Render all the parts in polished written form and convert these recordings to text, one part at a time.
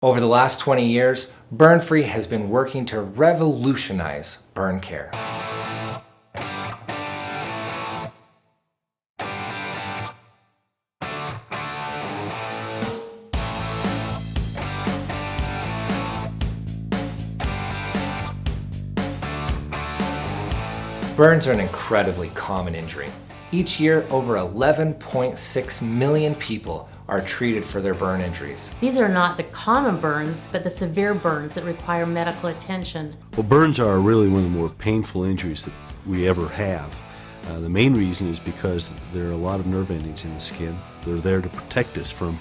Over the last 20 years, BurnFree has been working to revolutionize burn care. Burns are an incredibly common injury. Each year, over 11.6 million people are treated for their burn injuries. These are not the common burns, but the severe burns that require medical attention. Well, burns are really one of the more painful injuries that we ever have. The main reason is because there are a lot of nerve endings in the skin. They're there to protect us from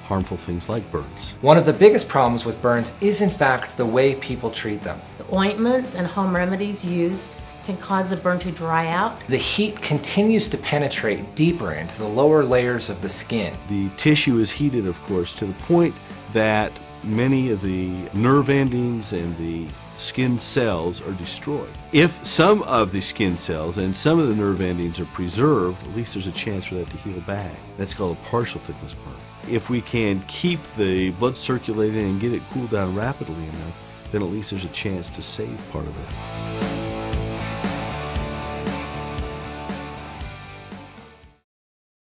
harmful things like burns. One of the biggest problems with burns is in fact the way people treat them. The ointments and home remedies used can cause the burn to dry out. The heat continues to penetrate deeper into the lower layers of the skin. The tissue is heated, of course, to the point that many of the nerve endings and the skin cells are destroyed. If some of the skin cells and some of the nerve endings are preserved, at least there's a chance for that to heal back. That's called a partial thickness burn. If we can keep the blood circulating and get it cooled down rapidly enough, then at least there's a chance to save part of it.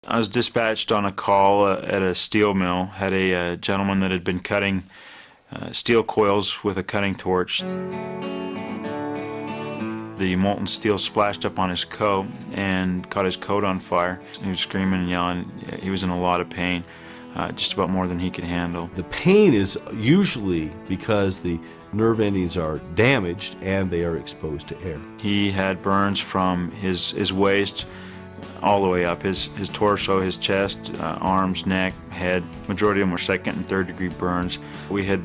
I was dispatched on a call at a steel mill. Had a gentleman that had been cutting steel coils with a cutting torch. The molten steel splashed up on his coat and caught his coat on fire. He was screaming and yelling. He was in a lot of pain, just about more than he could handle. The pain is usually because the nerve endings are damaged and they are exposed to air. He had burns from his waist all the way up, his torso, his chest, arms, neck, head. Majority of them were second and third degree burns. We had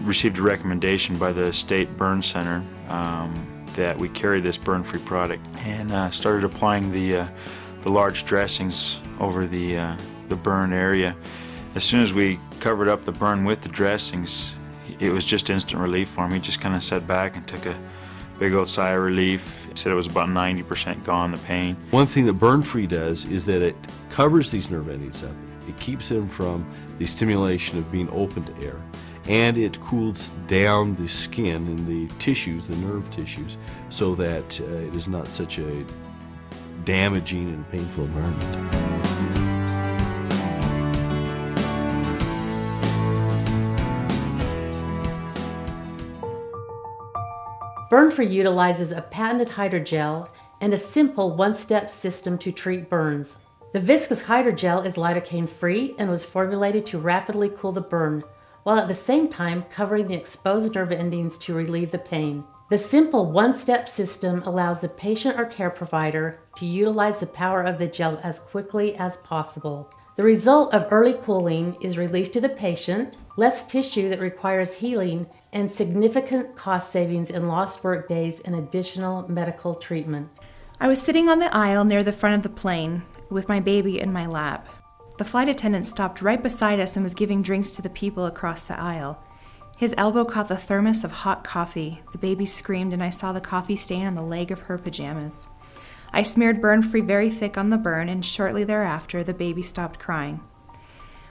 received a recommendation by the state burn center that we carry this BurnFree product, and started applying the large dressings over the burn area. As soon as we covered up the burn with the dressings, it was just instant relief for him. He just kind of sat back and took a big old sigh of relief. He said it was about 90% gone, the pain. One thing that BurnFree does is that it covers these nerve endings up. It keeps them from the stimulation of being open to air, and it cools down the skin and the tissues, the nerve tissues, so that it is not such a damaging and painful environment. BurnFree utilizes a patented hydrogel and a simple one-step system to treat burns. The viscous hydrogel is lidocaine-free and was formulated to rapidly cool the burn, while at the same time covering the exposed nerve endings to relieve the pain. The simple one-step system allows the patient or care provider to utilize the power of the gel as quickly as possible. The result of early cooling is relief to the patient, less tissue that requires healing, and significant cost savings in lost work days and additional medical treatment. I was sitting on the aisle near the front of the plane with my baby in my lap. The flight attendant stopped right beside us and was giving drinks to the people across the aisle. His elbow caught the thermos of hot coffee. The baby screamed, and I saw the coffee stain on the leg of her pajamas. I smeared BurnFree very thick on the burn, and shortly thereafter, the baby stopped crying.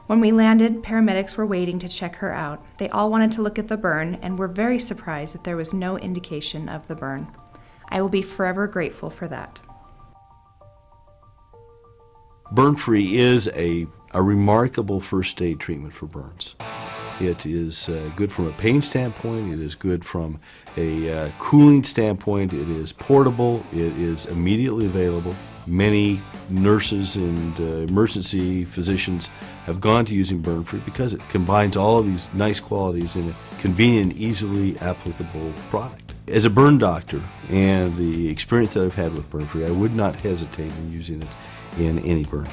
When we landed, paramedics were waiting to check her out. They all wanted to look at the burn and were very surprised that there was no indication of the burn. I will be forever grateful for that. BurnFree is a remarkable first aid treatment for burns. It is good from a pain standpoint, it is good from a cooling standpoint, it is portable, it is immediately available. Many nurses and emergency physicians have gone to using BurnFree because it combines all of these nice qualities in a convenient, easily applicable product. As a burn doctor and the experience that I've had with BurnFree, I would not hesitate in using it in any burn.